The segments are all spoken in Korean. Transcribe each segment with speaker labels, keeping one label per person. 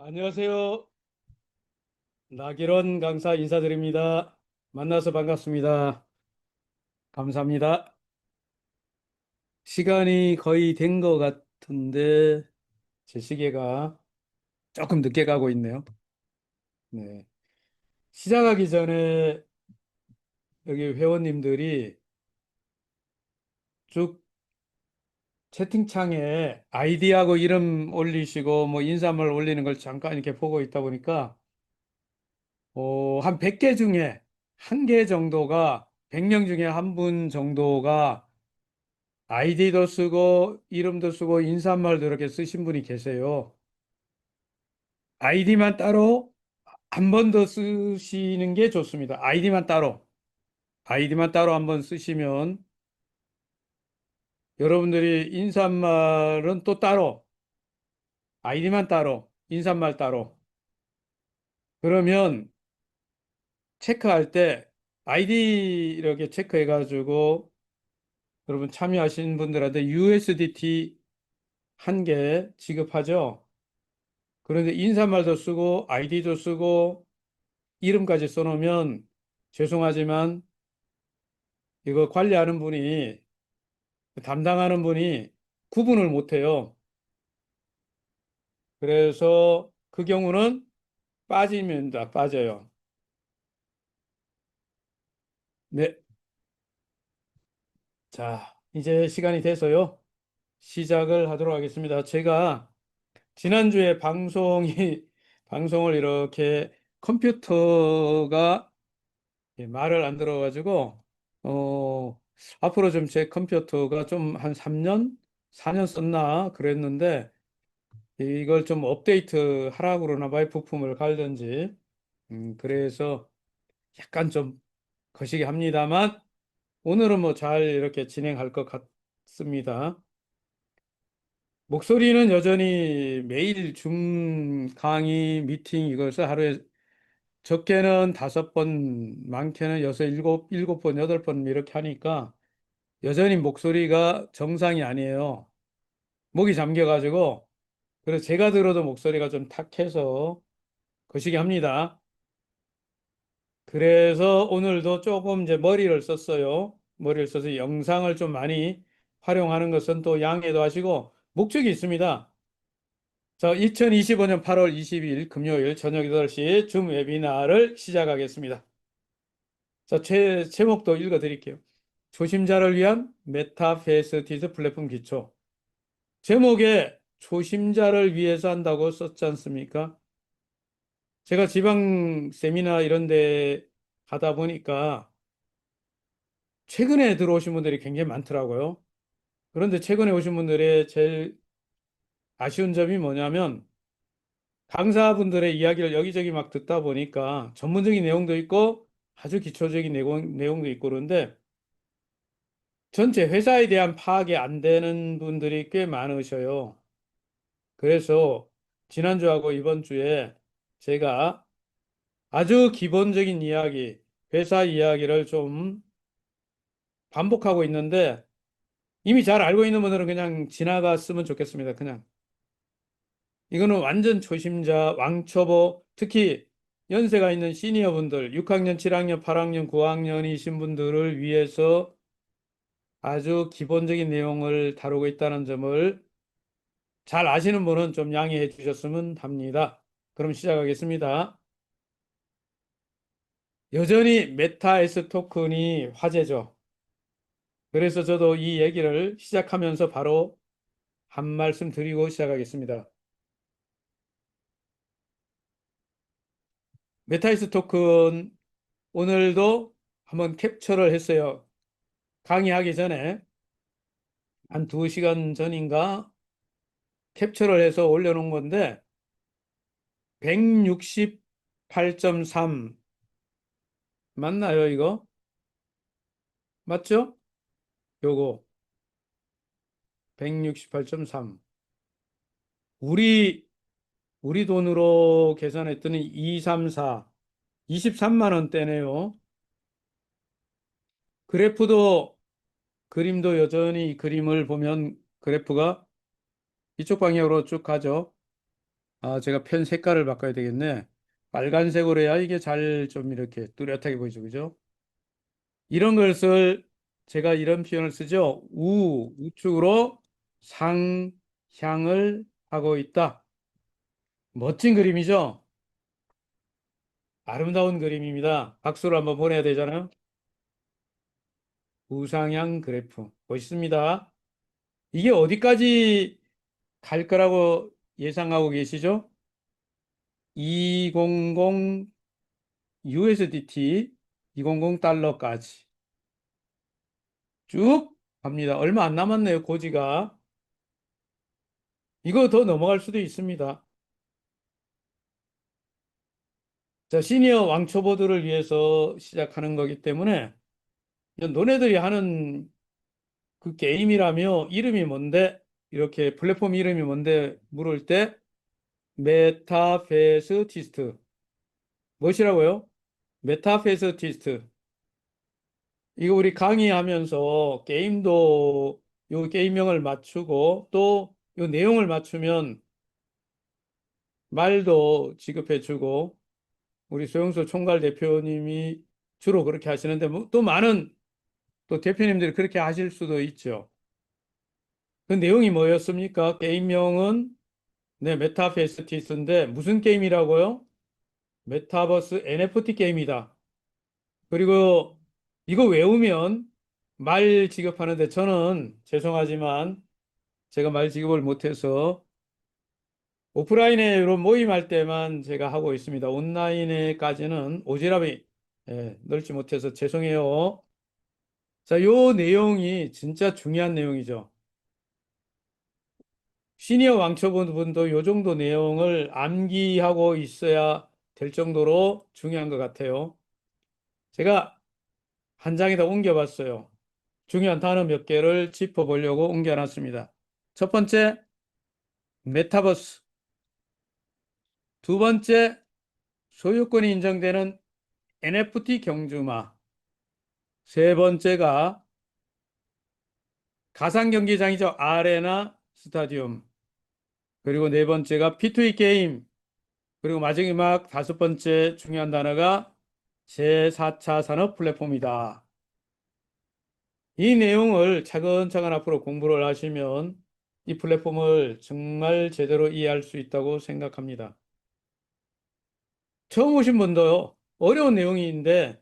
Speaker 1: 안녕하세요. 나기론 강사 인사드립니다. 만나서 반갑습니다. 감사합니다. 시간이 거의 된 것 같은데 제 시계가 조금 늦게 가고 있네요. 네. 시작하기 전에 여기 회원님들이 쭉 채팅창에 아이디하고 이름 올리시고 뭐 인사말 올리는 걸 잠깐 이렇게 보고 있다 보니까 한 100개 중에 한 개 정도가 100명 중에 한 분 정도가 아이디도 쓰고 이름도 쓰고 인사말도 이렇게 쓰신 분이 계세요. 아이디만 따로 한 번 더 쓰시는 게 좋습니다. 아이디만 따로. 아이디만 따로 한번 쓰시면 여러분들이 인사말은 또 따로, 아이디만 따로, 인사말 따로. 그러면 체크할 때 아이디 이렇게 체크해가지고 여러분 참여하신 분들한테 USDT 한 개 지급하죠. 그런데 인사말도 쓰고 아이디도 쓰고 이름까지 써놓으면 죄송하지만 이거 관리하는 분이 담당하는 분이 구분을 못해요. 그래서 그 경우는 빠지면 다 빠져요. 네. 자, 이제 시간이 돼서요. 시작을 하도록 하겠습니다. 제가 지난주에 방송을 이렇게 컴퓨터가 말을 안 들어가지고, 어, 앞으로 좀 제 컴퓨터가 좀 한 3년? 4년 썼나 그랬는데, 이걸 좀 업데이트 하라고 그러나 봐요. 부품을 갈든지. 그래서 약간 좀 거시기 합니다만, 오늘은 뭐 잘 이렇게 진행할 것 같습니다. 목소리는 여전히 매일 줌 강의, 미팅 이것을 하루에 적게는 5번, 많게는 여섯, 일곱 번, 8번 이렇게 하니까 여전히 목소리가 정상이 아니에요. 목이 잠겨가지고, 그래서 제가 들어도 목소리가 좀 탁해서 거시기 합니다. 그래서 오늘도 조금 이제 머리를 썼어요. 머리를 써서 영상을 좀 많이 활용하는 것은 또 양해도 하시고, 목적이 있습니다. 자, 2025년 8월 22일 금요일 저녁 8시 줌 웨비나를 시작하겠습니다. 자, 제목도 읽어 드릴게요. 초심자를 위한 메타페이스티즈 플랫폼 기초. 제목에 초심자를 위해서 한다고 썼지 않습니까? 제가 지방 세미나 이런 데 가다 보니까 최근에 들어오신 분들이 굉장히 많더라고요. 그런데 최근에 오신 분들의 제일 아쉬운 점이 뭐냐면 강사분들의 이야기를 여기저기 막 듣다 보니까 전문적인 내용도 있고 아주 기초적인 내용도 있고 그런데 전체 회사에 대한 파악이 안 되는 분들이 꽤 많으셔요. 그래서 지난주하고 이번 주에 제가 아주 기본적인 이야기, 회사 이야기를 좀 반복하고 있는데 이미 잘 알고 있는 분들은 그냥 지나갔으면 좋겠습니다. 그냥. 이거는 완전 초심자, 왕초보, 특히 연세가 있는 시니어분들, 6학년, 7학년, 8학년, 9학년이신 분들을 위해서 아주 기본적인 내용을 다루고 있다는 점을 잘 아시는 분은 좀 양해해 주셨으면 합니다. 그럼 시작하겠습니다. 여전히 메타 S 토큰이 화제죠. 그래서 저도 이 얘기를 시작하면서 바로 한 말씀 드리고 시작하겠습니다. 메타 S 토큰 오늘도 한번 캡처를 했어요. 강의하기 전에 한 2시간 전인가 캡처를 해서 올려놓은 건데 168.3 맞나요, 이거? 맞죠? 요거 168.3 우리 돈으로 계산했더니 234 23만 원대네요. 그래프도 그림도 여전히 그림을 보면 그래프가 이쪽 방향으로 쭉 가죠. 아, 제가 펜 색깔을 바꿔야 되겠네. 빨간색으로 해야 이게 잘 좀 이렇게 뚜렷하게 보이죠. 그죠? 이런 것을 제가 이런 표현을 쓰죠. 우측으로 상향을 하고 있다. 멋진 그림이죠? 아름다운 그림입니다. 박수를 한번 보내야 되잖아요. 우상향 그래프. 멋있습니다. 이게 어디까지 갈 거라고 예상하고 계시죠? 200 USDT, 200 달러까지 쭉 갑니다. 얼마 안 남았네요, 고지가. 이거 더 넘어갈 수도 있습니다. 자, 시니어 왕초보들을 위해서 시작하는 거기 때문에 너네들이 하는 그 게임이라며 이름이 뭔데? 이렇게 플랫폼 이름이 뭔데? 물을 때 메타페스티스트. 무엇이라고요? 메타페스티스트. 이거 우리 강의하면서 게임도 요 게임명을 맞추고 또 요 내용을 맞추면 말도 지급해주고 우리 소영수 총괄 대표님이 주로 그렇게 하시는데 또 많은 또 대표님들이 그렇게 하실 수도 있죠. 그 내용이 뭐였습니까? 게임명은 네, 메타페스티스인데 무슨 게임이라고요? 메타버스 NFT 게임이다. 그리고 이거 외우면 말 지급하는데 저는 죄송하지만 제가 말 지급을 못해서 오프라인에 이런 모임할 때만 제가 하고 있습니다. 온라인에까지는 오지랖이 넓지 못해서 죄송해요. 자, 요 내용이 진짜 중요한 내용이죠. 시니어 왕초보분도 요 정도 내용을 암기하고 있어야 될 정도로 중요한 것 같아요. 제가 한 장에다 옮겨봤어요. 중요한 단어 몇 개를 짚어보려고 옮겨놨습니다. 첫 번째, 메타버스. 두 번째, 소유권이 인정되는 NFT 경주마. 세 번째가 가상 경기장이죠. 아레나 스타디움. 그리고 네 번째가 P2E 게임. 그리고 마지막 다섯 번째 중요한 단어가 제4차 산업 플랫폼이다. 이 내용을 차근차근 앞으로 공부를 하시면 이 플랫폼을 정말 제대로 이해할 수 있다고 생각합니다. 처음 오신 분도 어려운 내용인데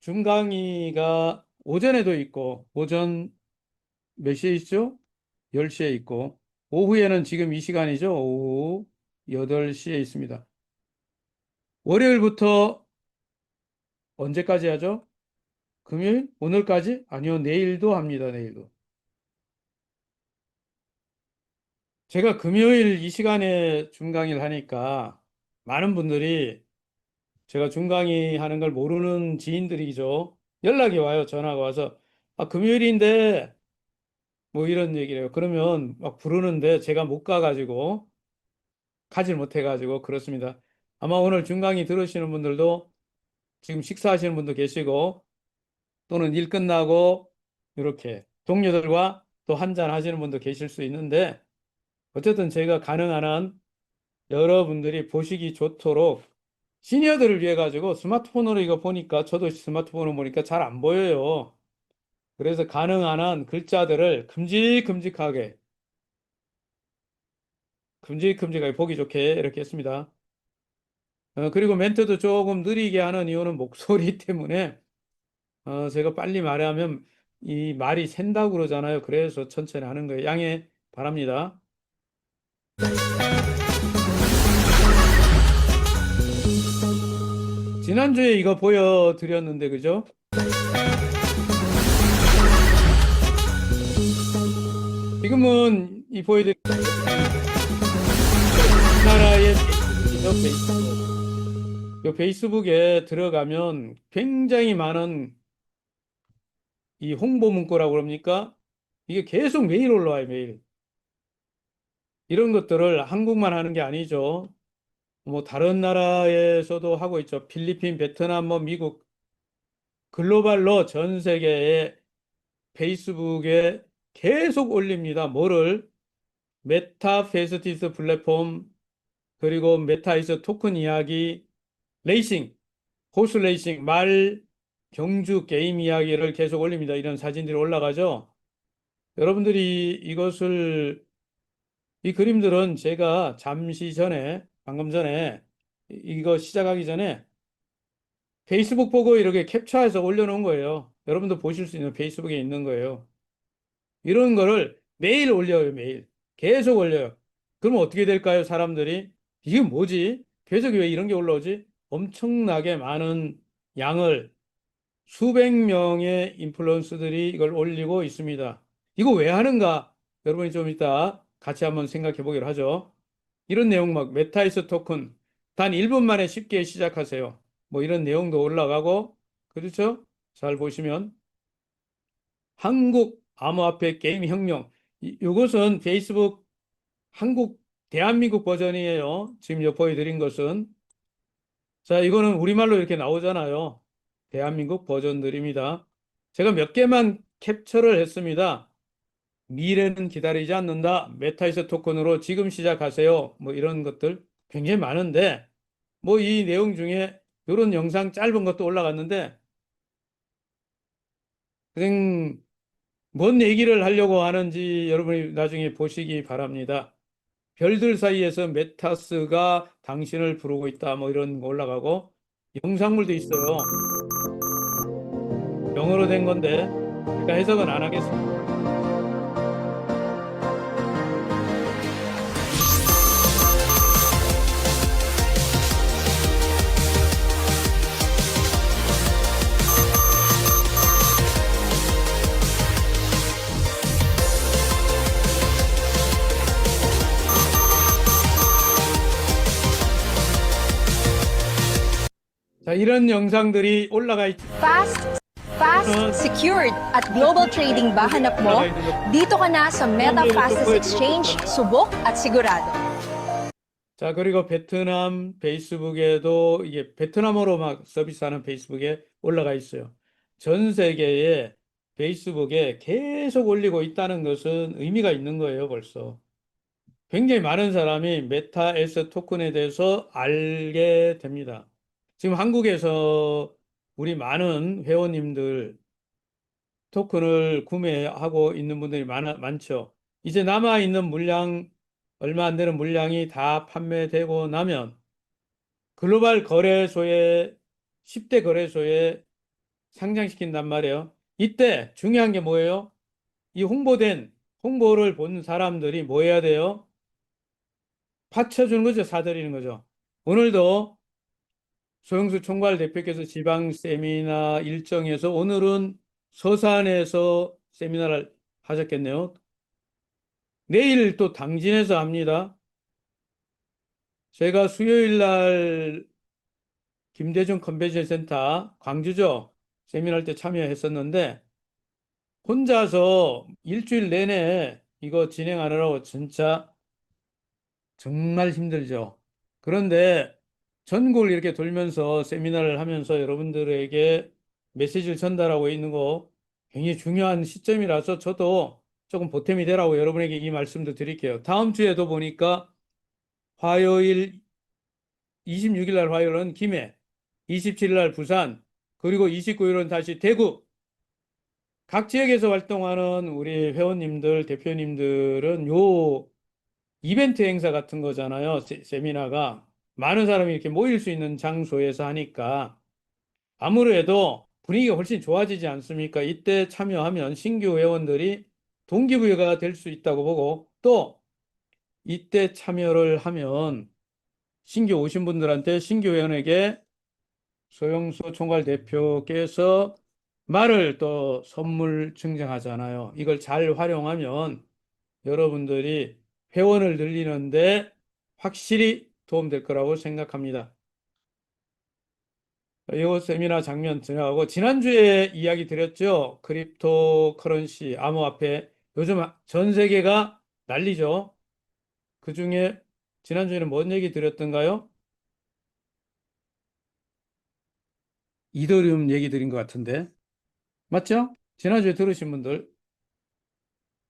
Speaker 1: 중 강의가 오전에도 있고 오전 몇 시에 있죠? 10시에 있고 오후에는 지금 이 시간이죠. 오후 8시에 있습니다. 월요일부터 언제까지 하죠? 금요일? 오늘까지? 아니요, 내일도 합니다. 내일도. 제가 금요일 이 시간에 중강의를 하니까 많은 분들이 제가 중강의 하는 걸 모르는 지인들이죠. 연락이 와요. 전화가 와서 아, 금요일인데 뭐 이런 얘기를 해요. 그러면 막 부르는데 제가 못 가가지고 가질 못해가지고 그렇습니다. 아마 오늘 중강의 들으시는 분들도 지금 식사하시는 분도 계시고 또는 일 끝나고 이렇게 동료들과 또 한잔 하시는 분도 계실 수 있는데 어쨌든 제가 가능한 한 여러분들이 보시기 좋도록 시니어들을 위해 가지고 스마트폰으로 이거 보니까 저도 스마트폰으로 보니까 잘 안 보여요. 그래서 가능한 한 글자들을 큼직큼직하게 보기 좋게 이렇게 했습니다. 그리고 멘트도 조금 느리게 하는 이유는 목소리 때문에 제가 빨리 말하면 이 말이 샌다고 그러잖아요. 그래서 천천히 하는 거예요. 양해 바랍니다. 지난주에 이거 보여드렸는데, 그죠? 지금은 이 보여드린 나라의 페이스북이죠, 페이스북. 이 페이스북에 들어가면 굉장히 많은 이 홍보 문구라고 그럽니까? 이게 계속 매일 올라와요, 매일. 이런 것들을 한국만 하는 게 아니죠. 뭐 다른 나라에서도 하고 있죠. 필리핀, 베트남, 뭐 미국 글로벌로 전 세계에 페이스북에 계속 올립니다. 뭐를? 메타페스티스 플랫폼 그리고 메타에서 토큰 이야기, 레이싱, 호스 레이싱, 말 경주 게임 이야기를 계속 올립니다. 이런 사진들이 올라가죠. 여러분들이 이 그림들은 제가 잠시 전에, 방금 전에 이거 시작하기 전에 페이스북 보고 이렇게 캡처해서 올려놓은 거예요. 여러분도 보실 수 있는 페이스북에 있는 거예요. 이런 거를 매일 올려요, 매일. 계속 올려요. 그러면 어떻게 될까요, 사람들이? 이게 뭐지? 계속 왜 이런 게 올라오지? 엄청나게 많은 양을 수백 명의 인플루언서들이 이걸 올리고 있습니다. 이거 왜 하는가? 여러분이 좀 이따 같이 한번 생각해 보기로 하죠. 이런 내용 막 메타에서 토큰 단 1분 만에 쉽게 시작하세요. 뭐 이런 내용도 올라가고 그렇죠? 잘 보시면 한국 암호화폐 게임 혁명 이것은 페이스북 한국 대한민국 버전이에요. 지금 여포해 드린 것은 자 이거는 우리말로 이렇게 나오잖아요. 대한민국 버전들입니다. 제가 몇 개만 캡처를 했습니다. 미래는 기다리지 않는다. 메타이서 토큰으로 지금 시작하세요. 뭐 이런 것들 굉장히 많은데 뭐 이 내용 중에 이런 영상 짧은 것도 올라갔는데 그냥 뭔 얘기를 하려고 하는지 여러분이 나중에 보시기 바랍니다. 별들 사이에서 메타스가 당신을 부르고 있다. 뭐 이런 거 올라가고 영상물도 있어요. 영어로 된 건데 제가 해석은 안 하겠습니다. 자, 이런 영상들이 올라가 있,
Speaker 2: Fast, fast, secured at global trading ba hanap mo? Dito ka na sa Meta Fastest Exchange, subok at sigurado.
Speaker 1: 자, 그리고 베트남 페이스북에도 이게 베트남어로 막 서비스하는 페이스북에 올라가 있어요. 전 세계에 페이스북에 계속 올리고 있다는 것은 의미가 있는 거예요, 벌써. 굉장히 많은 사람이 메타에서 토큰에 대해서 알게 됩니다. 지금 한국에서 우리 많은 회원님들 토큰을 구매하고 있는 분들이 많죠. 이제 남아있는 물량, 얼마 안 되는 물량이 다 판매되고 나면 글로벌 거래소에, 10대 거래소에 상장시킨단 말이에요. 이때 중요한 게 뭐예요? 이 홍보를 본 사람들이 뭐 해야 돼요? 받쳐주는 거죠. 사들이는 거죠. 오늘도 소영수 총괄 대표께서 지방 세미나 일정에서 오늘은 서산에서 세미나를 하셨겠네요. 내일 또 당진에서 합니다. 제가 수요일 날 김대중 컨벤션 센터 광주죠. 세미나 때 참여했었는데 혼자서 일주일 내내 이거 진행하느라고 진짜 정말 힘들죠. 그런데 전국을 이렇게 돌면서 세미나를 하면서 여러분들에게 메시지를 전달하고 있는 거 굉장히 중요한 시점이라서 저도 조금 보탬이 되라고 여러분에게 이 말씀도 드릴게요. 다음 주에도 보니까 화요일 26일 날 화요일은 김해, 27일 날 부산, 그리고 29일은 다시 대구. 각 지역에서 활동하는 우리 회원님들, 대표님들은 요 이벤트 행사 같은 거잖아요. 세미나가 많은 사람이 이렇게 모일 수 있는 장소에서 하니까 아무래도 분위기가 훨씬 좋아지지 않습니까? 이때 참여하면 신규 회원들이 동기부여가 될 수 있다고 보고 또 이때 참여를 하면 신규 오신 분들한테 신규 회원에게 소영수 총괄 대표께서 말을 또 선물 증정하잖아요. 이걸 잘 활용하면 여러분들이 회원을 늘리는데 확실히 도움될 거라고 생각합니다. 이 세미나 장면 지나가고 지난주에 이야기 드렸죠. 크립토 커런시, 암호화폐 요즘 전 세계가 난리죠. 그중에 지난주에는 뭔 얘기 드렸던가요? 이더리움 얘기 드린 것 같은데 맞죠? 지난주에 들으신 분들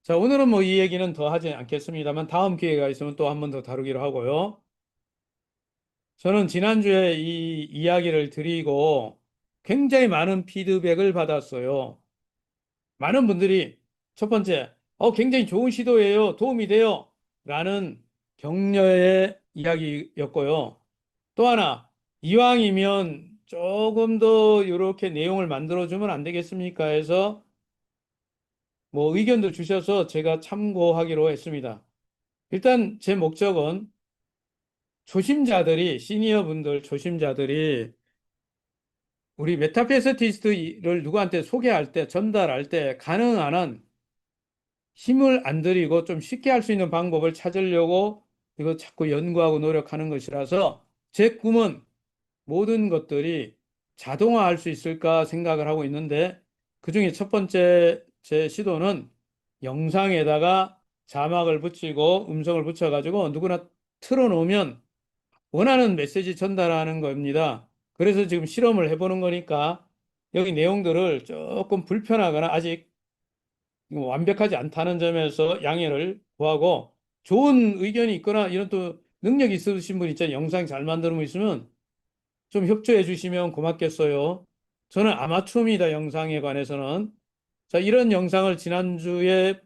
Speaker 1: 자 오늘은 뭐 이 얘기는 더 하지 않겠습니다만 다음 기회가 있으면 또 한 번 더 다루기로 하고요. 저는 지난주에 이 이야기를 드리고 굉장히 많은 피드백을 받았어요. 많은 분들이 첫 번째, 굉장히 좋은 시도예요. 도움이 돼요. 라는 격려의 이야기였고요. 또 하나, 이왕이면 조금 더 이렇게 내용을 만들어주면 안 되겠습니까? 해서 뭐 의견도 주셔서 제가 참고하기로 했습니다. 일단 제 목적은 시니어 분들, 초심자들이 우리 메타페스티스트를 누구한테 소개할 때, 전달할 때 가능한 한 힘을 안 들이고 좀 쉽게 할 수 있는 방법을 찾으려고 이거 자꾸 연구하고 노력하는 것이라서 제 꿈은 모든 것들이 자동화할 수 있을까 생각을 하고 있는데 그중에 첫 번째 제 시도는 영상에다가 자막을 붙이고 음성을 붙여가지고 누구나 틀어놓으면 원하는 메시지 전달하는 겁니다. 그래서 지금 실험을 해보는 거니까 여기 내용들을 조금 불편하거나 아직 완벽하지 않다는 점에서 양해를 구하고 좋은 의견이 있거나 이런 또 능력이 있으신 분 있잖아요. 영상 잘 만드는 분 있으면 좀 협조해 주시면 고맙겠어요. 저는 아마추어입니다. 영상에 관해서는. 자, 이런 영상을 지난주에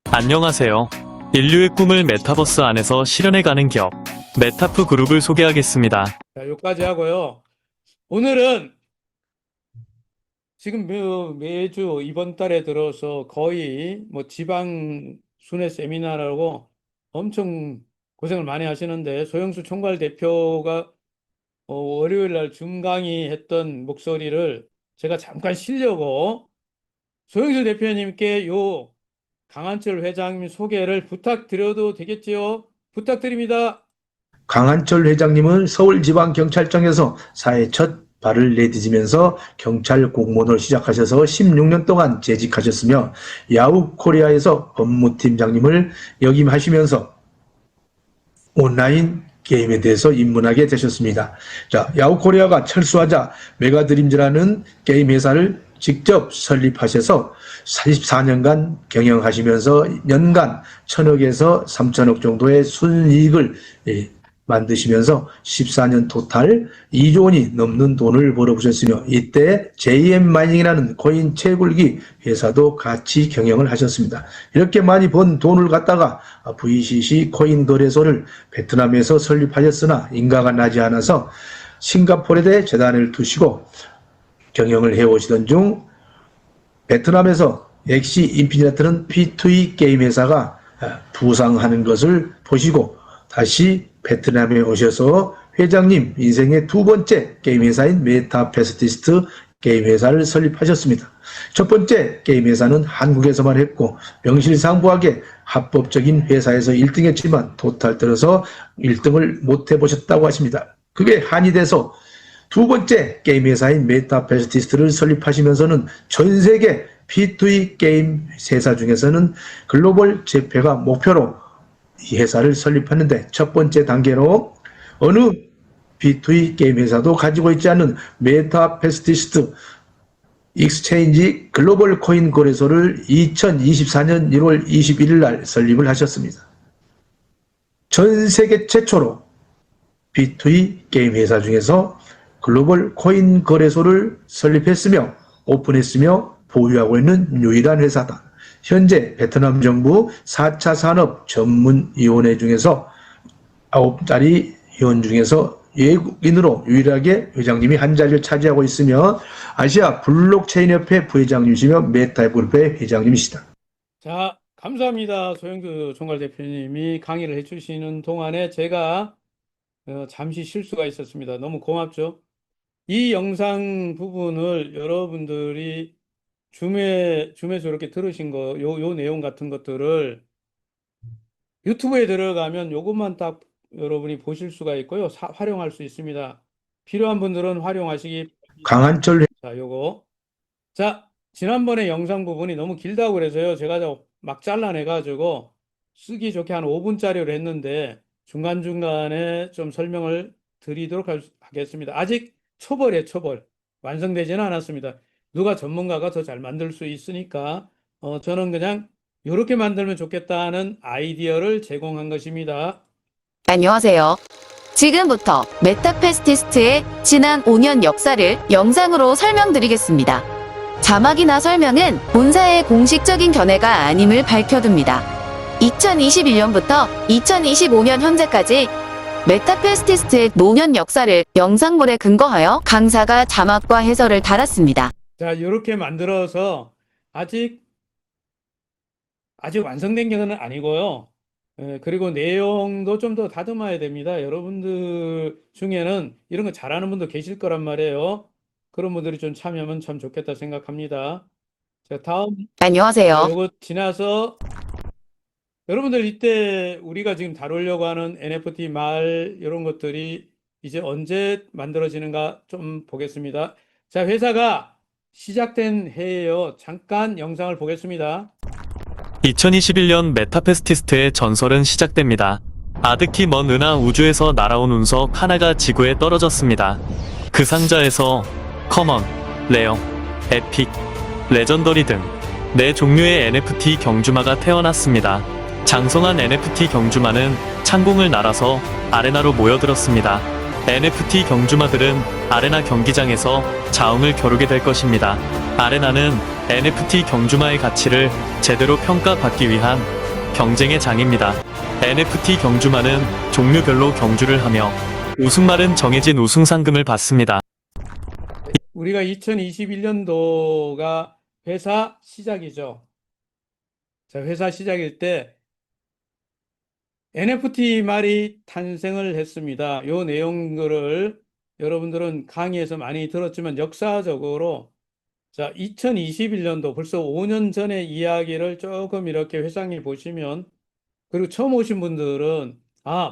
Speaker 3: 안녕하세요. 인류의 꿈을 메타버스 안에서 실현해가는 기업, 메타프 그룹을 소개하겠습니다.
Speaker 1: 자, 여기까지 하고요. 오늘은 지금 매주 이번 달에 들어서 거의 뭐 지방 순회 세미나라고 엄청 고생을 많이 하시는데 소영수 총괄 대표가 월요일 날 중강의 했던 목소리를 제가 잠깐 쉬려고 소영수 대표님께 요 강한철 회장님 소개를 부탁드려도 되겠지요? 부탁드립니다.
Speaker 4: 강한철 회장님은 서울지방경찰청에서 사회 첫 발을 내디디면서 경찰 공무원을 시작하셔서 16년 동안 재직하셨으며 야후코리아에서 법무팀장님을 역임하시면서 온라인 게임에 대해서 입문하게 되셨습니다. 자, 야후코리아가 철수하자 메가드림즈라는 게임 회사를 직접 설립하셔서 44년간 경영하시면서 연간 1,000억에서 3,000억 정도의 순이익을 만드시면서 14년 토탈 2조 원이 넘는 돈을 벌어보셨으며 이때 JM 마이닝이라는 코인 채굴기 회사도 같이 경영을 하셨습니다. 이렇게 많이 번 돈을 갖다가 VCC 코인 거래소를 베트남에서 설립하셨으나 인가가 나지 않아서 싱가포르에 재단을 두시고 경영을 해오시던 중 베트남에서 엑시 인피니트는 P2E 게임 회사가 부상하는 것을 보시고 다시 베트남에 오셔서 회장님 인생의 두 번째 게임 회사인 메타페스티스트 게임 회사를 설립하셨습니다. 첫 번째 게임 회사는 한국에서만 했고 명실상부하게 합법적인 회사에서 1등 했지만 토탈 들어서 1등을 못 해보셨다고 하십니다. 그게 한이 돼서 두 번째 게임 회사인 메타페스티스트를 설립하시면서는 전 세계 P2E 게임 회사 중에서는 글로벌 재패가 목표로 이 회사를 설립했는데 첫 번째 단계로 어느 B2E 게임 회사도 가지고 있지 않은 메타페스티스트 익스체인지 글로벌 코인 거래소를 2024년 1월 21일 날 설립을 하셨습니다. 전 세계 최초로 B2E 게임 회사 중에서 글로벌 코인 거래소를 설립했으며 오픈했으며 보유하고 있는 유일한 회사다. 현재 베트남 정부 4차 산업 전문위원회 중에서 9자리 위원 중에서 외국인으로 유일하게 회장님이 한 자리를 차지하고 있으며 아시아 블록체인협회 부회장님이시며 메타그룹의 회장님이시다.
Speaker 1: 자, 감사합니다. 소영수 총괄 대표님이 강의를 해주시는 동안에 제가 잠시 실수가 있었습니다. 너무 고맙죠? 이 영상 부분을 여러분들이 줌에서 이렇게 들으신 요 내용 같은 것들을 유튜브에 들어가면 요것만 딱 여러분이 보실 수가 있고요. 활용할 수 있습니다. 필요한 분들은 활용하시기
Speaker 4: 강한철
Speaker 1: 자, 요거. 자, 지난번에 영상 부분이 너무 길다고 그래서요. 제가 막 잘라내가지고 쓰기 좋게 한 5분짜리로 했는데 중간중간에 좀 설명을 드리도록 하겠습니다. 아직 초벌이에요, 초벌. 완성되지는 않았습니다. 누가 전문가가 더 잘 만들 수 있으니까 저는 그냥 이렇게 만들면 좋겠다는 아이디어를 제공한 것입니다.
Speaker 5: 안녕하세요. 지금부터 메타페스티스트의 지난 5년 역사를 영상으로 설명드리겠습니다. 자막이나 설명은 본사의 공식적인 견해가 아님을 밝혀둡니다. 2021년부터 2025년 현재까지 메타페스티스트의 5년 역사를 영상물에 근거하여 강사가 자막과 해설을 달았습니다.
Speaker 1: 자, 이렇게 만들어서 아직 완성된 건 아니고요. 그리고 내용도 좀 더 다듬어야 됩니다. 여러분들 중에는 이런 거 잘하는 분도 계실 거란 말이에요. 그런 분들이 좀 참여하면 참 좋겠다 생각합니다. 자, 다음
Speaker 5: 안녕하세요.
Speaker 1: 요거 지나서 여러분들 이때 우리가 지금 다루려고 하는 NFT 말 이런 것들이 이제 언제 만들어지는가 좀 보겠습니다. 자, 회사가 시작된 해예요. 잠깐 영상을 보겠습니다.
Speaker 3: 2021년 메타페스티스트의 전설은 시작됩니다. 아득히 먼 은하 우주에서 날아온 운석 하나가 지구에 떨어졌습니다. 그 상자에서 커먼, 레어, 에픽, 레전더리 등 4종류의 NFT 경주마가 태어났습니다. 장성한 NFT 경주마는 창공을 날아서 아레나로 모여들었습니다. NFT 경주마들은 아레나 경기장에서 자웅을 겨루게 될 것입니다. 아레나는 NFT 경주마의 가치를 제대로 평가받기 위한 경쟁의 장입니다. NFT 경주마는 종류별로 경주를 하며 우승말은 정해진 우승 상금을 받습니다.
Speaker 1: 우리가 2021년도가 회사 시작이죠. 자, 회사 시작일 때 NFT 말이 탄생을 했습니다. 요 내용들을 여러분들은 강의에서 많이 들었지만 역사적으로 자, 2021년도 벌써 5년 전의 이야기를 조금 이렇게 회상해 보시면 그리고 처음 오신 분들은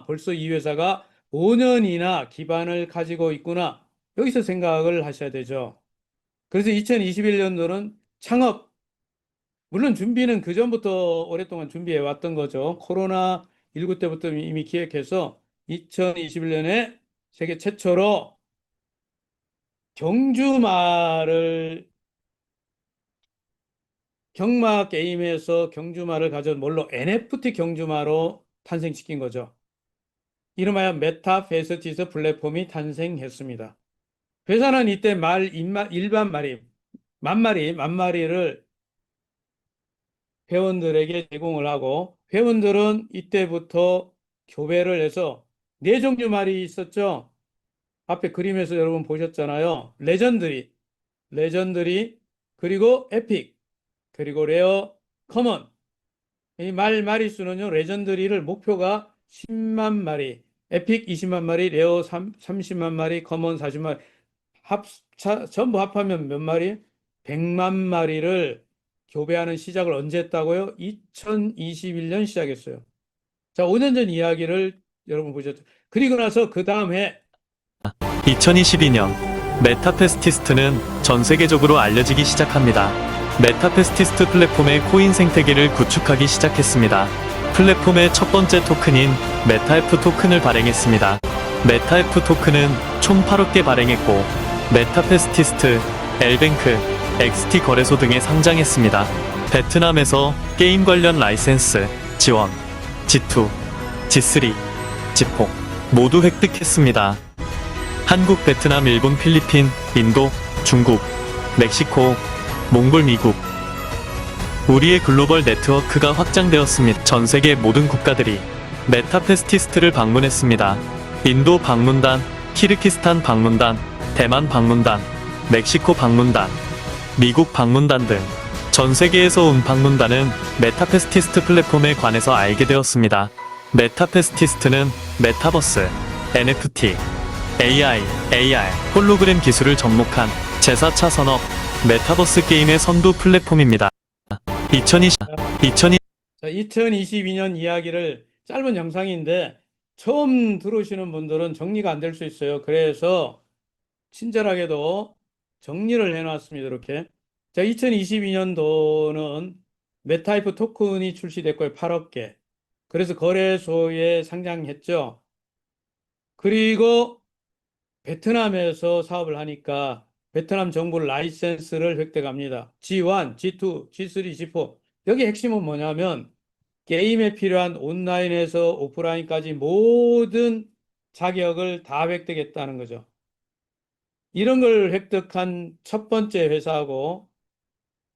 Speaker 1: 벌써 이 회사가 5년이나 기반을 가지고 있구나. 여기서 생각을 하셔야 되죠. 그래서 2021년도는 창업, 물론 준비는 그전부터 오랫동안 준비해 왔던 거죠. 코로나19 때부터 이미 기획해서 2021년에 세계 최초로 경마 게임에서 경주마를 가져온 뭘로 NFT 경주마로 탄생시킨 거죠. 이름하여 메타페스티스 플랫폼이 탄생했습니다. 회사는 이때 일반 말이 만마리를 회원들에게 제공을 하고 회원들은 이때부터 교배를 해서 4종류 말이 있었죠. 앞에 그림에서 여러분 보셨잖아요. 레전드리, 그리고 에픽, 그리고 레어, 커먼. 이 마리수는요, 레전드리를 목표가 10만 마리, 에픽 20만 마리, 레어 30만 마리, 커먼 40만 마리. 전부 합하면 몇 마리? 100만 마리를 교배하는 시작을 언제 했다고요? 2021년 시작했어요. 자, 5년 전 이야기를 여러분 보셨죠? 그리고 나서 그 다음 해
Speaker 3: 2022년 메타페스티스트는 전 세계적으로 알려지기 시작합니다. 메타페스티스트 플랫폼의 코인 생태계를 구축하기 시작했습니다. 플랫폼의 첫 번째 토큰인 메타F 토큰을 발행했습니다. 메타F 토큰은 총 8억 개 발행했고 메타페스티스트, 엘뱅크, XT 거래소 등에 상장했습니다. 베트남에서 게임 관련 라이센스, 지원, G2, G3, G4 모두 획득했습니다. 한국, 베트남, 일본, 필리핀, 인도, 중국, 멕시코, 몽골, 미국. 우리의 글로벌 네트워크가 확장되었습니다. 전 세계 모든 국가들이 메타페스티스트를 방문했습니다. 인도 방문단, 키르기스탄 방문단, 대만 방문단, 멕시코 방문단, 미국 방문단 등 전 세계에서 온 방문단은 메타페스티스트 플랫폼에 관해서 알게 되었습니다. 메타페스티스트는 메타버스, NFT, AI, AR, 홀로그램 기술을 접목한 제4차 산업 메타버스 게임의 선도 플랫폼입니다.
Speaker 1: 2022년 이야기를 짧은 영상인데 처음 들으시는 분들은 정리가 안 될 수 있어요. 그래서 친절하게도 정리를 해놨습니다. 이렇게. 자, 2022년도는 메타이프 토큰이 출시됐고요. 8억 개. 그래서 거래소에 상장했죠. 그리고 베트남에서 사업을 하니까 베트남 정부 라이센스를 획득합니다. G1, G2, G3, G4. 여기 핵심은 뭐냐면 게임에 필요한 온라인에서 오프라인까지 모든 자격을 다 획득했다는 거죠. 이런 걸 획득한 첫 번째 회사하고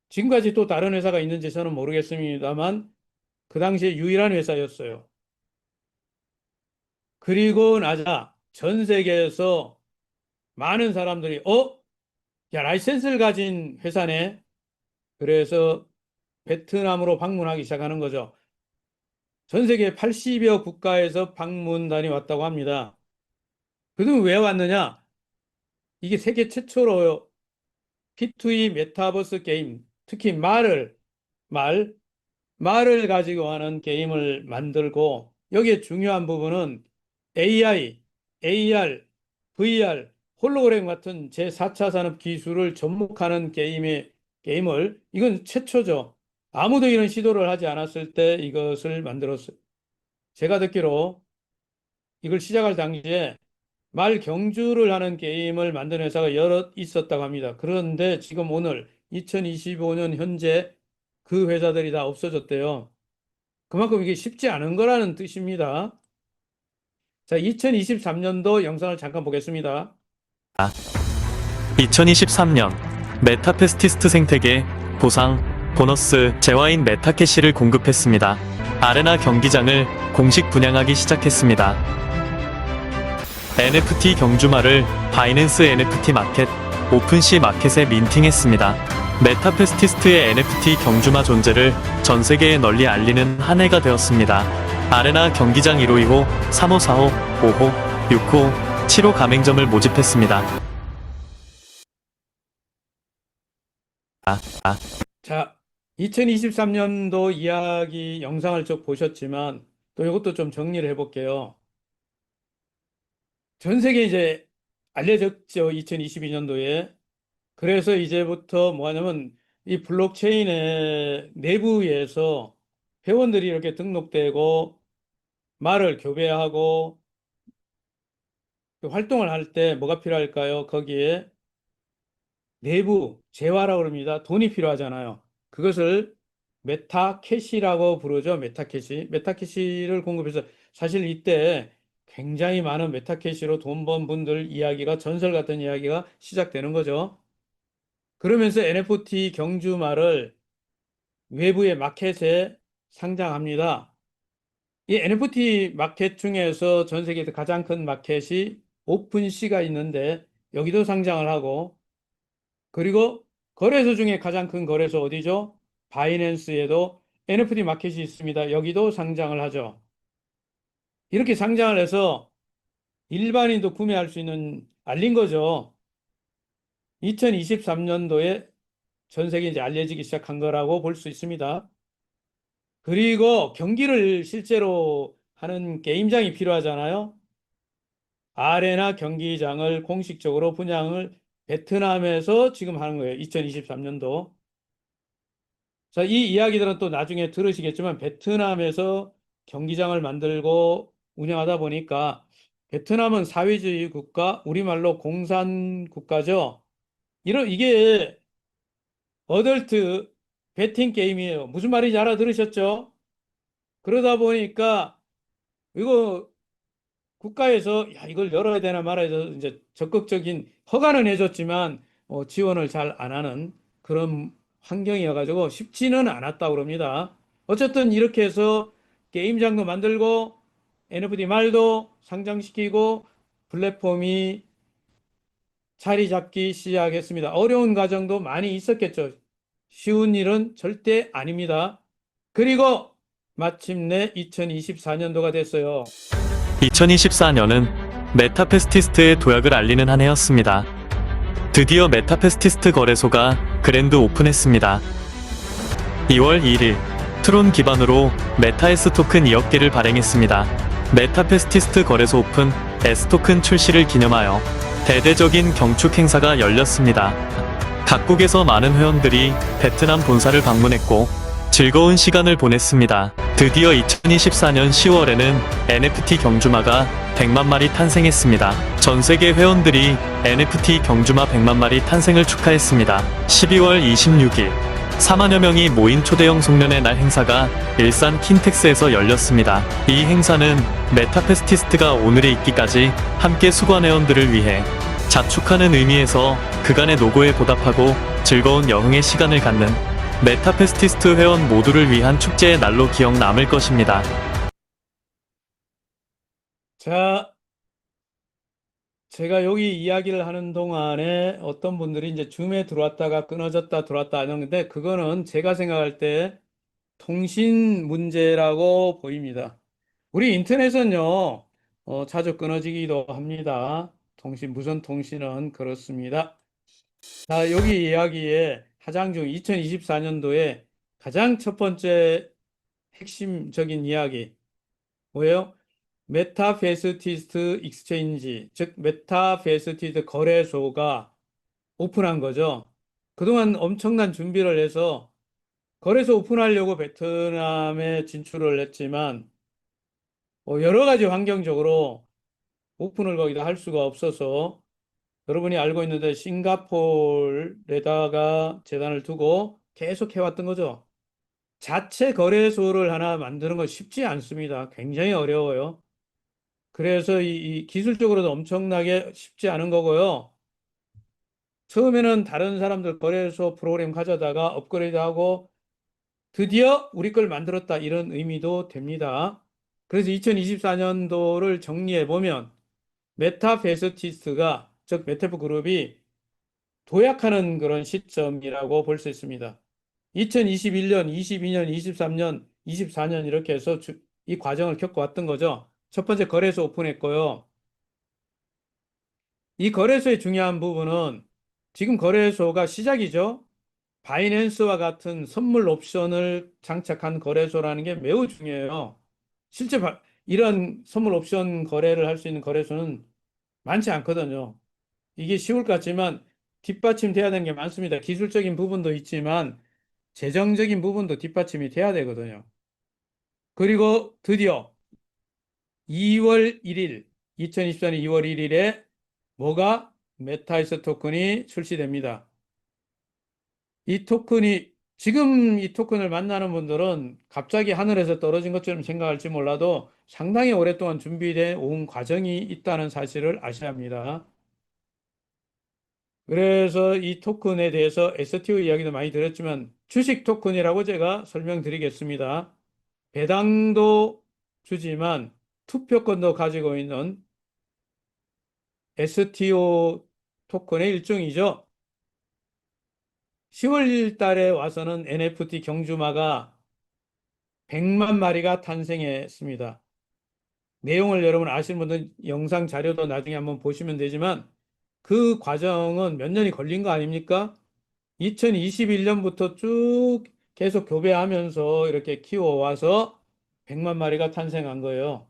Speaker 1: 지금까지 또 다른 회사가 있는지 저는 모르겠습니다만 그 당시에 유일한 회사였어요. 그리고 나자 전 세계에서 많은 사람들이 야, 라이센스를 가진 회사네. 그래서 베트남으로 방문하기 시작하는 거죠. 전 세계 80여 국가에서 방문단이 왔다고 합니다. 그들은 왜 왔느냐? 이게 세계 최초로 P2E 메타버스 게임, 특히 말을 가지고 하는 게임을 만들고 여기에 중요한 부분은 AI, AR, VR, 홀로그램 같은 제4차 산업 기술을 접목하는 게임을 이건 최초죠. 아무도 이런 시도를 하지 않았을 때 이것을 만들었어요. 제가 듣기로 이걸 시작할 당시에 말 경주를 하는 게임을 만든 회사가 여럿 있었다고 합니다. 그런데 지금 오늘 2025년 현재 그 회사들이 다 없어졌대요. 그만큼 이게 쉽지 않은 거라는 뜻입니다. 자, 2023년도 영상을 잠깐 보겠습니다.
Speaker 3: 2023년 메타페스티스트 생태계 보상 보너스 재화인 메타캐시를 공급했습니다. 아레나 경기장을 공식 분양하기 시작했습니다. NFT 경주마를 바이낸스 NFT 마켓, 오픈시 마켓에 민팅했습니다. 메타페스티스트의 NFT 경주마 존재를 전 세계에 널리 알리는 한 해가 되었습니다. 아레나 경기장 1525, 3545, 5호, 6호, 7호 가맹점을 모집했습니다.
Speaker 1: 자, 2023년도 이야기 영상을 쭉 보셨지만 또 이것도 좀 정리를 해볼게요. 전 세계에 이제 알려졌죠. 2022년도에. 그래서 이제부터 뭐 하냐면 이 블록체인의 내부에서 회원들이 이렇게 등록되고 말을 교배하고 활동을 할 때 뭐가 필요할까요? 거기에 내부 재화라고 그럽니다. 돈이 필요하잖아요. 그것을 메타캐시라고 부르죠. 메타캐시를 공급해서 사실 이때 굉장히 많은 메타캐시로 돈 번 분들 이야기가 전설 같은 이야기가 시작되는 거죠. 그러면서 NFT 경주마를 외부의 마켓에 상장합니다. 이 NFT 마켓 중에서 전 세계에서 가장 큰 마켓이 오픈시가 있는데 여기도 상장을 하고 그리고 거래소 중에 가장 큰 거래소 어디죠? 바이낸스에도 NFT 마켓이 있습니다. 여기도 상장을 하죠. 이렇게 상장을 해서 일반인도 구매할 수 있는 알린 거죠. 2023년도에 전 세계에 이제 알려지기 시작한 거라고 볼 수 있습니다. 그리고 경기를 실제로 하는 게임장이 필요하잖아요. 아레나 경기장을 공식적으로 분양을 베트남에서 지금 하는 거예요. 2023년도. 자, 이 이야기들은 또 나중에 들으시겠지만 베트남에서 경기장을 만들고 운영하다 보니까 베트남은 사회주의 국가, 우리말로 공산 국가죠. 이게 어덜트 베팅 게임이에요. 무슨 말인지 알아들으셨죠? 그러다 보니까 이거 국가에서 야, 이걸 열어야 되나 말아야 되나 이제 적극적인 허가는 해줬지만 지원을 잘 안 하는 그런 환경이어가지고 쉽지는 않았다고 그럽니다. 어쨌든 이렇게 해서 게임장도 만들고 NFT 말도 상장시키고 플랫폼이 자리 잡기 시작했습니다. 어려운 과정도 많이 있었겠죠. 쉬운 일은 절대 아닙니다. 그리고 마침내 2024년도가 됐어요.
Speaker 3: 2024년은 메타페스티스트의 도약을 알리는 한 해였습니다. 드디어 메타페스티스트 거래소가 그랜드 오픈했습니다. 2월 1일 트론 기반으로 메타S 토큰 2억 개를 발행했습니다. 메타페스티스트 거래소 오픈 S 토큰 출시를 기념하여 대대적인 경축 행사가 열렸습니다. 각국에서 많은 회원들이 베트남 본사를 방문했고 즐거운 시간을 보냈습니다. 드디어 2024년 10월에는 NFT 경주마가 100만 마리 탄생했습니다. 전 세계 회원들이 NFT 경주마 100만 마리 탄생을 축하했습니다. 12월 26일 4만여 명이 모인 초대형 송년회 날 행사가 일산 킨텍스에서 열렸습니다. 이 행사는 메타페스티스트가 오늘에 있기까지 함께 수고한 회원들을 위해 자축하는 의미에서 그간의 노고에 보답하고 즐거운 여흥의 시간을 갖는 메타페스티스트 회원 모두를 위한 축제의 날로 기억 남을 것입니다.
Speaker 1: 자, 제가 여기 이야기를 하는 동안에 어떤 분들이 이제 줌에 들어왔다가 끊어졌다 들어왔다 하는데 그거는 제가 생각할 때 통신 문제라고 보입니다. 우리 인터넷은요, 자주 끊어지기도 합니다. 무선 통신은 그렇습니다. 자, 여기 이야기에 하장중 2024년도에 가장 첫 번째 핵심적인 이야기 뭐예요? 메타페스티스트 익스체인지, 즉 메타페스티스트 거래소가 오픈한 거죠. 그동안 엄청난 준비를 해서 거래소 오픈하려고 베트남에 진출을 했지만 여러 가지 환경적으로 오픈을 거기다 할 수가 없어서 여러분이 알고 있는데 싱가포르에다가 재단을 두고 계속 해왔던 거죠. 자체 거래소를 하나 만드는 건 쉽지 않습니다. 굉장히 어려워요. 그래서 이 기술적으로도 엄청나게 쉽지 않은 거고요. 처음에는 다른 사람들 거래소 프로그램 가져다가 업그레이드하고 드디어 우리 걸 만들었다 이런 의미도 됩니다. 그래서 2024년도를 정리해 보면 메타페스티스트가 즉 메타프 그룹이 도약하는 그런 시점이라고 볼 수 있습니다. 2021년, 22년, 23년, 24년 이렇게 해서 이 과정을 겪어왔던 거죠. 첫 번째 거래소 오픈했고요. 이 거래소의 중요한 부분은 지금 거래소가 시작이죠. 바이낸스와 같은 선물 옵션을 장착한 거래소라는 게 매우 중요해요. 실제 이런 선물 옵션 거래를 할 수 있는 거래소는 많지 않거든요. 이게 쉬울 것 같지만 뒷받침돼야 되는 게 많습니다. 기술적인 부분도 있지만 재정적인 부분도 뒷받침이 돼야 되거든요. 그리고 드디어 2월 1일, 2024년 2월 1일에 뭐가 메타이스 토큰이 출시됩니다. 지금 이 토큰을 만나는 분들은 갑자기 하늘에서 떨어진 것처럼 생각할지 몰라도 상당히 오랫동안 준비된 온 과정이 있다는 사실을 아셔야 합니다. 그래서 이 토큰에 대해서 STO 이야기도 많이 드렸지만 주식 토큰이라고 제가 설명드리겠습니다. 배당도 주지만 투표권도 가지고 있는 STO 토큰의 일종이죠. 10월 달에 와서는 NFT 경주마가 100만 마리가 탄생했습니다. 내용을 여러분 아시는 분들은 영상 자료도 나중에 한번 보시면 되지만 그 과정은 몇 년이 걸린 거 아닙니까? 2021년부터 쭉 계속 교배하면서 이렇게 키워와서 100만 마리가 탄생한 거예요.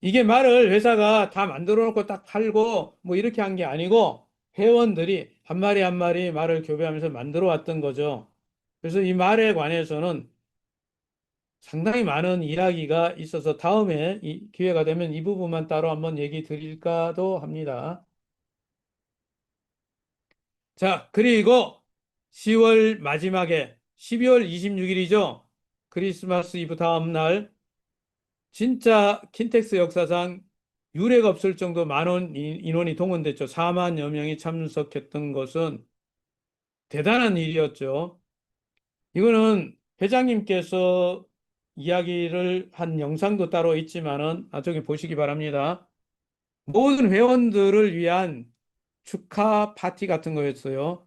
Speaker 1: 이게 말을 회사가 다 만들어 놓고 딱 팔고 뭐 이렇게 한 게 아니고 회원들이 한 마리 한 마리 말을 교배하면서 만들어 왔던 거죠. 그래서 이 말에 관해서는 상당히 많은 이야기가 있어서 다음에 기회가 되면 이 부분만 따로 한번 얘기 드릴까도 합니다. 자, 그리고 10월 마지막에 12월 26일이죠. 크리스마스 이브 다음 날 진짜 킨텍스 역사상 유례가 없을 정도 많은 인원이 동원됐죠. 4만여 명이 참석했던 것은 대단한 일이었죠. 이거는 회장님께서 이야기를 한 영상도 따로 있지만은 나중에 보시기 바랍니다. 모든 회원들을 위한 축하 파티 같은 거였어요.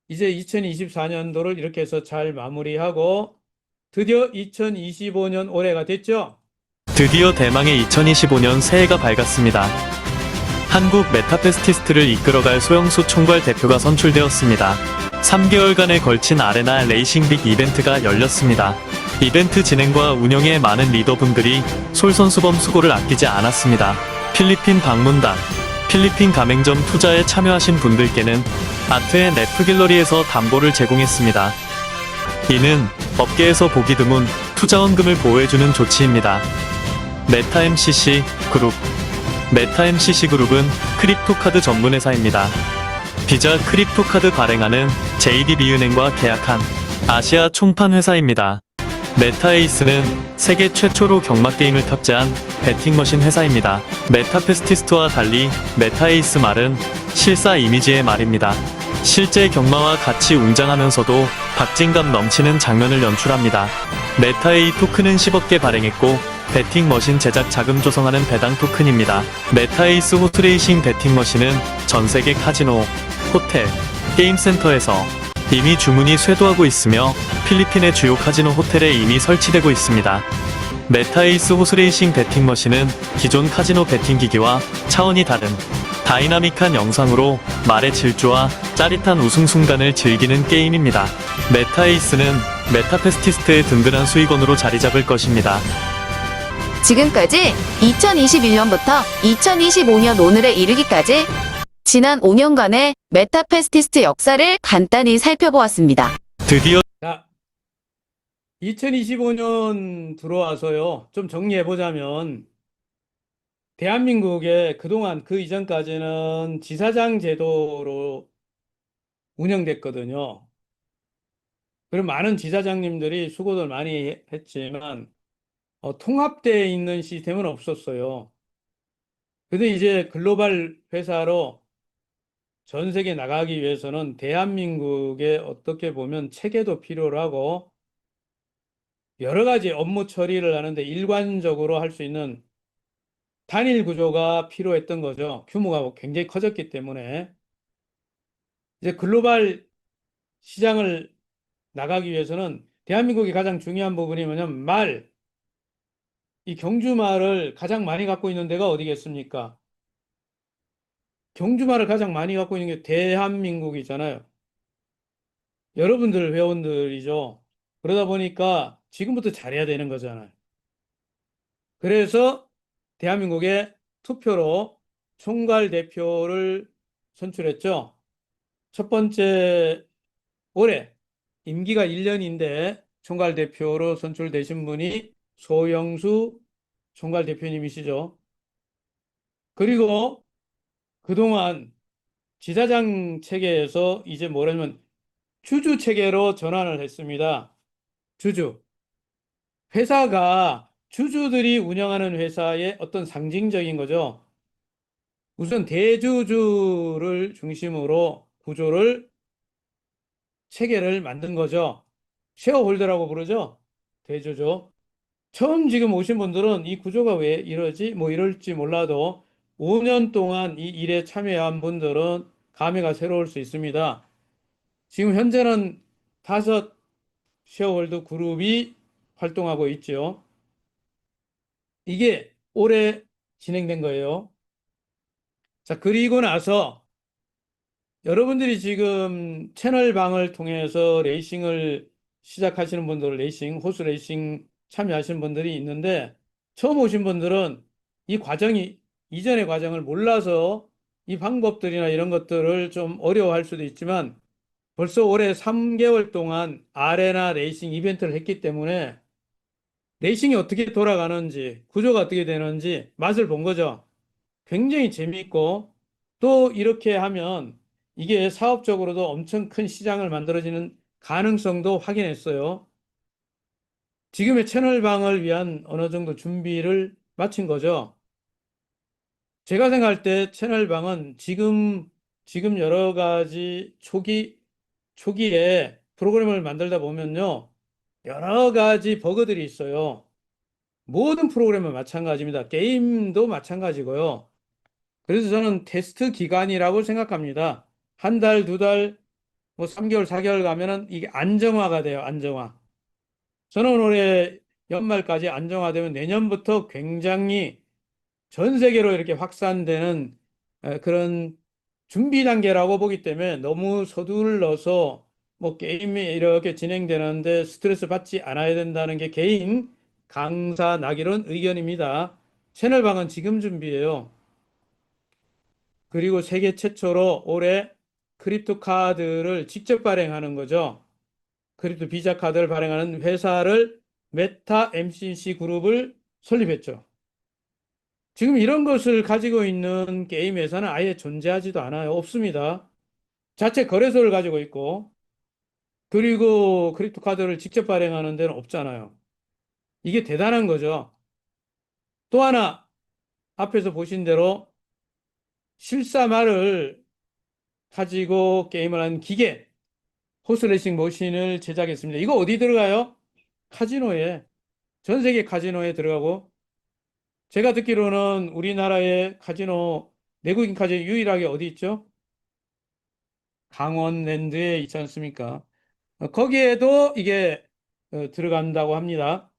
Speaker 1: 이제 2024년도를 이렇게 해서 잘 마무리하고 드디어 2025년 올해가 됐죠.
Speaker 3: 드디어 대망의 2025년 새해가 밝았습니다. 한국 메타페스티스트를 이끌어갈 소영수 총괄 대표가 선출되었습니다. 3개월간에 걸친 아레나 레이싱 빅 이벤트가 열렸습니다. 이벤트 진행과 운영에 많은 리더분들이 솔선수범 수고를 아끼지 않았습니다. 필리핀 방문단, 필리핀 가맹점 투자에 참여하신 분들께는 아트의 랩프갤러리에서 담보를 제공했습니다. 이는 업계에서 보기 드문 투자원금을 보호해주는 조치입니다. 메타 MCC 그룹. 메타 MCC 그룹은 크립토 카드 전문 회사입니다. 비자 크립토 카드 발행하는 JDB은행과 계약한 아시아 총판 회사입니다. 메타에이스는 세계 최초로 경마 게임을 탑재한 베팅머신 회사입니다. 메타페스티스트와 달리 메타에이스 말은 실사 이미지의 말입니다. 실제 경마와 같이 웅장하면서도 박진감 넘치는 장면을 연출합니다. 메타에이 토큰은 10억 개 발행했고 베팅머신 제작 자금 조성하는 배당 토큰입니다. 메타에이스 호스레이싱 베팅머신은 전세계 카지노, 호텔, 게임센터에서 이미 주문이 쇄도하고 있으며 필리핀의 주요 카지노 호텔에 이미 설치되고 있습니다. 메타에이스 호스레이싱 베팅머신은 기존 카지노 베팅 기기와 차원이 다른 다이나믹한 영상으로 말의 질주와 짜릿한 우승 순간을 즐기는 게임입니다. 메타에이스는 메타페스티스트의 든든한 수익원으로 자리 잡을 것입니다.
Speaker 5: 지금까지 2021년부터 2025년 오늘에 이르기까지 지난 5년간의 메타페스티스트 역사를 간단히 살펴보았습니다.
Speaker 3: 드디어
Speaker 1: 자, 2025년 들어와서요. 좀 정리해 보자면 대한민국에 그동안 그 이전까지는 지사장 제도로 운영됐거든요. 그럼 많은 지사장님들이 수고들 많이 했지만 통합되어 있는 시스템은 없었어요. 근데 이제 글로벌 회사로 전 세계 나가기 위해서는 대한민국에 어떻게 보면 체계도 필요로 하고 여러 가지 업무 처리를 하는데 일관적으로 할 수 있는 단일 구조가 필요했던 거죠. 규모가 굉장히 커졌기 때문에 이제 글로벌 시장을 나가기 위해서는 대한민국이 가장 중요한 부분이 뭐냐면 이 경주말을 가장 많이 갖고 있는 데가 어디겠습니까? 경주말을 가장 많이 갖고 있는 게 대한민국이잖아요. 여러분들 회원들이죠. 그러다 보니까 지금부터 잘해야 되는 거잖아요. 그래서 대한민국의 투표로 총괄 대표를 선출했죠. 첫 번째 올해 임기가 1년인데 총괄 대표로 선출되신 분이 소영수 총괄 대표님이시죠. 그리고 그동안 지사장 체계에서 이제 뭐냐면 주주 체계로 전환을 했습니다. 주주. 회사가 주주들이 운영하는 회사의 어떤 상징적인 거죠. 우선 대주주를 중심으로 구조를 체계를 만든 거죠. 쉐어홀더라고 부르죠. 대주주. 처음 지금 오신 분들은 이 구조가 왜 이러지? 뭐 이럴지 몰라도 5년 동안 이 일에 참여한 분들은 감회가 새로울 수 있습니다. 지금 현재는 5 쉐어홀더 그룹이 활동하고 있죠. 이게 올해 진행된 거예요. 자, 그리고 나서 여러분들이 지금 채널방을 통해서 레이싱을 시작하시는 분들, 호스 레이싱 참여하시는 분들이 있는데 처음 오신 분들은 이 과정이 이전의 과정을 몰라서 이 방법들이나 이런 것들을 좀 어려워할 수도 있지만 벌써 올해 3개월 동안 아레나 레이싱 이벤트를 했기 때문에 레이싱이 어떻게 돌아가는지, 구조가 어떻게 되는지 맛을 본 거죠. 굉장히 재미있고 또 이렇게 하면 이게 사업적으로도 엄청 큰 시장을 만들어지는 가능성도 확인했어요. 지금의 채널방을 위한 어느 정도 준비를 마친 거죠. 제가 생각할 때 채널방은 지금 여러 가지 초기에 프로그램을 만들다 보면요. 여러 가지 버그들이 있어요. 모든 프로그램은 마찬가지입니다. 게임도 마찬가지고요. 그래서 저는 테스트 기간이라고 생각합니다. 한 달, 2달, 뭐 3개월, 4개월 가면은 이게 안정화가 돼요. 안정화. 저는 올해 연말까지 안정화되면 내년부터 굉장히 전 세계로 이렇게 확산되는 그런 준비 단계라고 보기 때문에 너무 서둘러서 뭐 게임이 이렇게 진행되는데 스트레스 받지 않아야 된다는 게 개인 강사 나기론 의견입니다. 채널방은 지금 준비해요. 그리고 세계 최초로 올해 크립토 카드를 직접 발행하는 거죠. 크립토 비자 카드를 발행하는 회사를 메타 MCC 그룹을 설립했죠. 지금 이런 것을 가지고 있는 게임 회사는 아예 존재하지도 않아요. 없습니다. 자체 거래소를 가지고 있고, 그리고 크립토 카드를 직접 발행하는 데는 없잖아요. 이게 대단한 거죠. 또 하나, 앞에서 보신 대로 실사말을 가지고 게임을 하는 기계, 호스레싱 머신을 제작했습니다. 이거 어디 들어가요? 카지노에, 전 세계 카지노에 들어가고, 제가 듣기로는 우리나라의 카지노, 내국인 카지노 유일하게 어디 있죠? 강원랜드에 있지 않습니까? 거기에도 이게 들어간다고 합니다.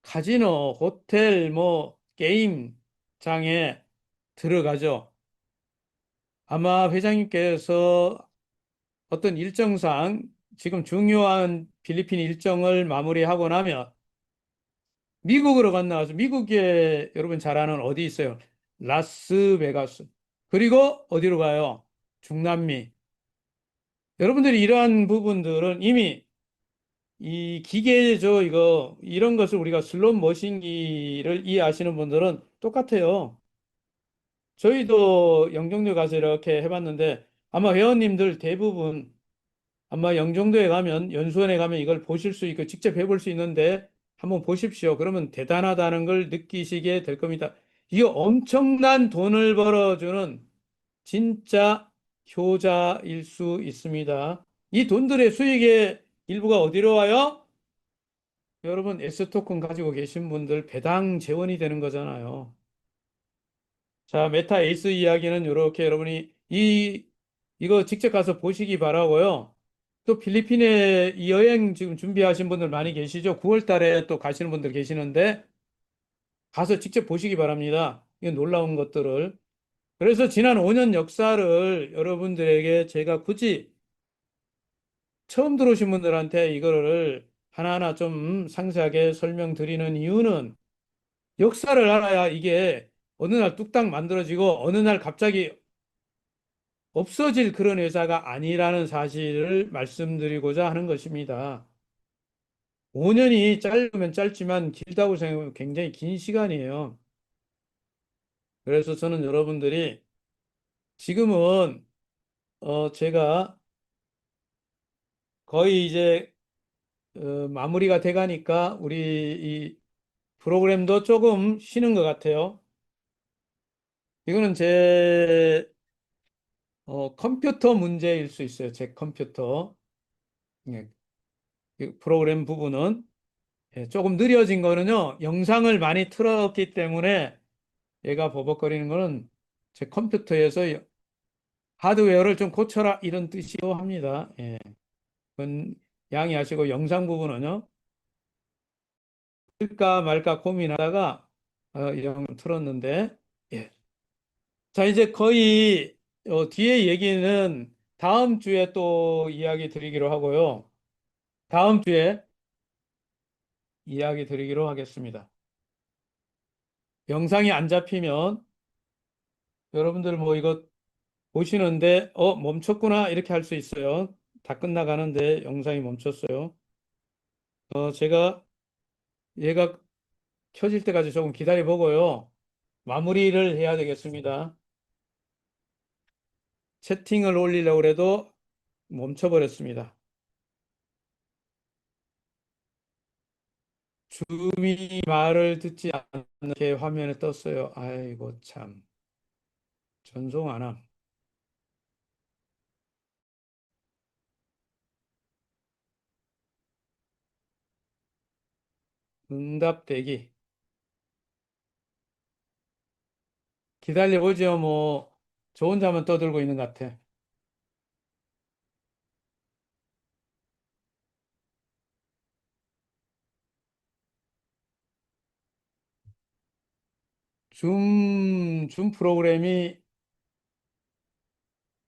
Speaker 1: 카지노, 호텔, 뭐 게임장에 들어가죠. 아마 회장님께서 어떤 일정상 지금 중요한 필리핀 일정을 마무리하고 나면 미국으로 건너가서 미국에 여러분 잘 아는 어디 있어요? 라스베가스. 그리고 어디로 가요? 중남미. 여러분들이 이러한 부분들은 이미 이 기계죠, 이거. 이런 것을 우리가 슬롯 머신기를 이해하시는 분들은 똑같아요. 저희도 영종도 가서 이렇게 해봤는데 아마 회원님들 대부분 아마 영종도에 가면 연수원에 가면 이걸 보실 수 있고 직접 해볼 수 있는데 한번 보십시오. 그러면 대단하다는 걸 느끼시게 될 겁니다. 이게 엄청난 돈을 벌어주는 진짜 효자일 수 있습니다. 이 돈들의 수익의 일부가 어디로 와요? 여러분 S토큰 가지고 계신 분들 배당 재원이 되는 거잖아요. 자, 메타 에이스 이야기는 이렇게 여러분이 이거 직접 가서 보시기 바라고요. 또 필리핀에 이 여행 지금 준비하신 분들 많이 계시죠? 9월 달에 또 가시는 분들 계시는데 가서 직접 보시기 바랍니다. 이 놀라운 것들을. 그래서 지난 5년 역사를 여러분들에게 제가 굳이 처음 들어오신 분들한테 이거를 하나하나 좀 상세하게 설명드리는 이유는 역사를 알아야 이게 어느 날 뚝딱 만들어지고 어느 날 갑자기 없어질 그런 회사가 아니라는 사실을 말씀드리고자 하는 것입니다. 5년이 짧으면 짧지만 길다고 생각하면 굉장히 긴 시간이에요. 그래서 저는 여러분들이 지금은 제가 거의 이제 마무리가 돼가니까 우리 이 프로그램도 조금 쉬는 것 같아요. 이거는 제 컴퓨터 문제일 수 있어요. 제 컴퓨터. 예, 이 프로그램 부분은 조금 느려진 거는요. 영상을 많이 틀었기 때문에 얘가 버벅거리는 거는 제 컴퓨터에서 하드웨어를 좀 고쳐라 이런 뜻이기도 합니다. 예. 그건 양해하시고 영상 부분은요. 틀까 말까 고민하다가 이 영상 틀었는데 예. 자, 이제 거의 뒤에 얘기는 다음 주에 또 이야기 드리기로 하고요. 다음 주에 이야기 드리기로 하겠습니다. 영상이 안 잡히면 여러분들 뭐 이거 보시는데 멈췄구나 이렇게 할 수 있어요. 다 끝나가는데 영상이 멈췄어요. 제가 얘가 켜질 때까지 조금 기다려 보고요. 마무리를 해야 되겠습니다. 채팅을 올리려고 해도 멈춰버렸습니다. 줌이 말을 듣지 않게 화면에 떴어요. 아이고 참 전송 안 함. 응답 대기. 기다려보죠. 뭐 저 혼자만 떠들고 있는 것 같아. 줌 프로그램이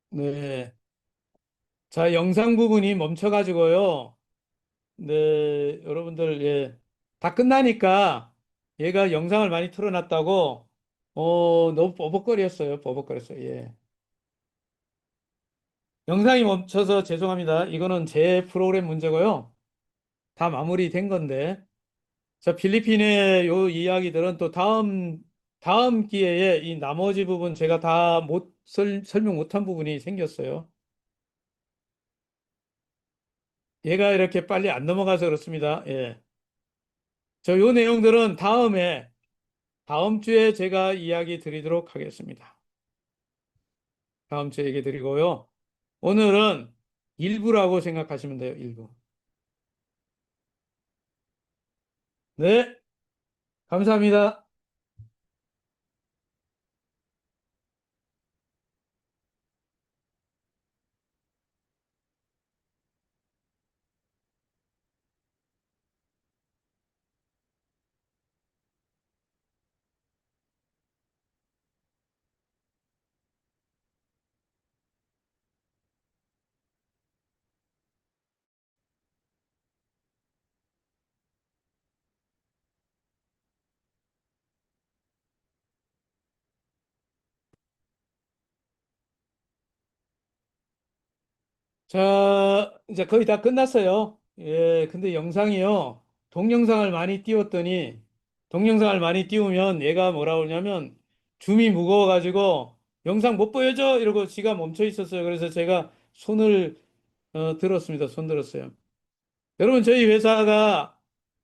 Speaker 1: 네. 자, 영상 부분이 멈춰가지고요. 네, 여러분들, 예. 다 끝나니까 얘가 영상을 많이 틀어놨다고, 너무 뻐벅거렸어요. 뻐벅거렸어요. 예. 영상이 멈춰서 죄송합니다. 이거는 제 프로그램 문제고요. 다 마무리된 건데. 자, 필리핀의 요 이야기들은 또 다음 기회에 이 나머지 부분 제가 다 설명 못한 부분이 생겼어요. 얘가 이렇게 빨리 안 넘어가서 그렇습니다. 예. 요 내용들은 다음 주에 제가 이야기 드리도록 하겠습니다. 다음 주에 얘기 드리고요. 오늘은 일부라고 생각하시면 돼요. 일부. 네, 감사합니다. 자, 이제 거의 다 끝났어요. 예, 근데 영상이요. 동영상을 많이 띄우면 얘가 뭐라 그러냐면 줌이 무거워가지고 영상 못 보여줘! 이러고 지가 멈춰 있었어요. 그래서 제가 손을 들었습니다. 손 들었어요. 여러분, 저희 회사가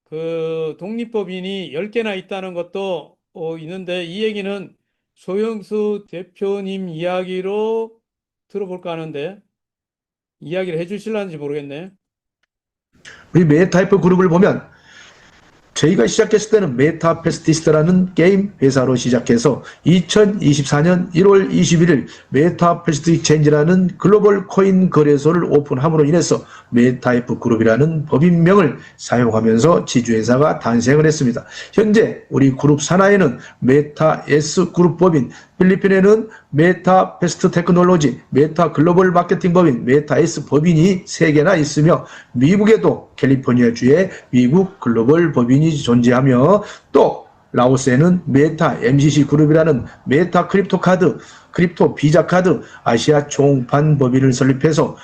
Speaker 1: 그 독립법인이 10개나 있다는 것도 있는데 이 얘기는 소영수 대표님 이야기로 들어볼까 하는데 이야기를 해주실런지 모르겠네.
Speaker 4: 우리 메타이프 그룹을 보면 저희가 시작했을 때는 메타페스티스트라는 게임 회사로 시작해서 2024년 1월 21일 메타페스트 익스체인지라는 글로벌 코인 거래소를 오픈함으로 인해서 메타이프 그룹이라는 법인명을 사용하면서 지주회사가 탄생을 했습니다. 현재 우리 그룹 산하에는 메타 S 그룹 법인, 필리핀에는 메타 패스트 테크놀로지, 메타 글로벌 마케팅 법인, 메타 S 법인이 3개나 있으며 미국에도 캘리포니아주에 미국 글로벌 법인이 존재하며 또 라오스에는 메타 MCC 그룹이라는 메타 크립토 카드, 크립토 비자 카드 아시아 총판 법인을 설립해서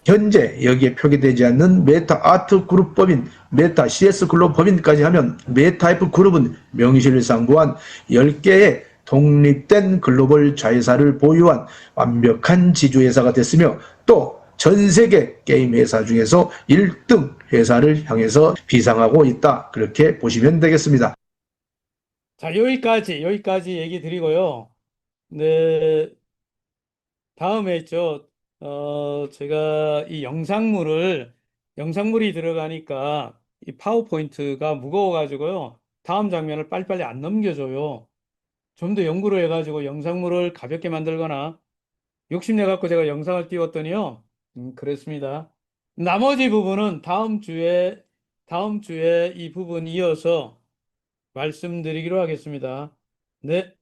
Speaker 4: 현재 여기에 표기되지 않는 메타 아트 그룹 법인, 메타 CS 글로벌 법인까지 하면 메타이프 그룹은 명실상부한 10개의 독립된 글로벌 자회사를 보유한 완벽한 지주회사가 됐으며 또 전 세계 게임 회사 중에서 1등 회사를 향해서 비상하고 있다. 그렇게 보시면 되겠습니다.
Speaker 1: 자, 여기까지 얘기 드리고요. 네, 다음에 제가 이 영상물이 들어가니까 이 파워포인트가 무거워가지고요. 다음 장면을 빨리빨리 안 넘겨줘요. 좀 더 연구를 해가지고 영상물을 가볍게 만들거나 욕심내갖고 제가 영상을 띄웠더니요. 그랬습니다. 나머지 부분은 다음 주에 이 부분 이어서 말씀드리기로 하겠습니다. 네,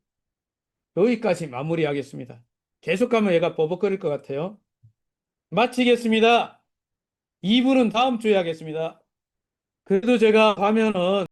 Speaker 1: 여기까지 마무리하겠습니다. 계속 가면 얘가 버벅거릴 것 같아요. 마치겠습니다. 2부는 다음 주에 하겠습니다. 그래도 제가 화면은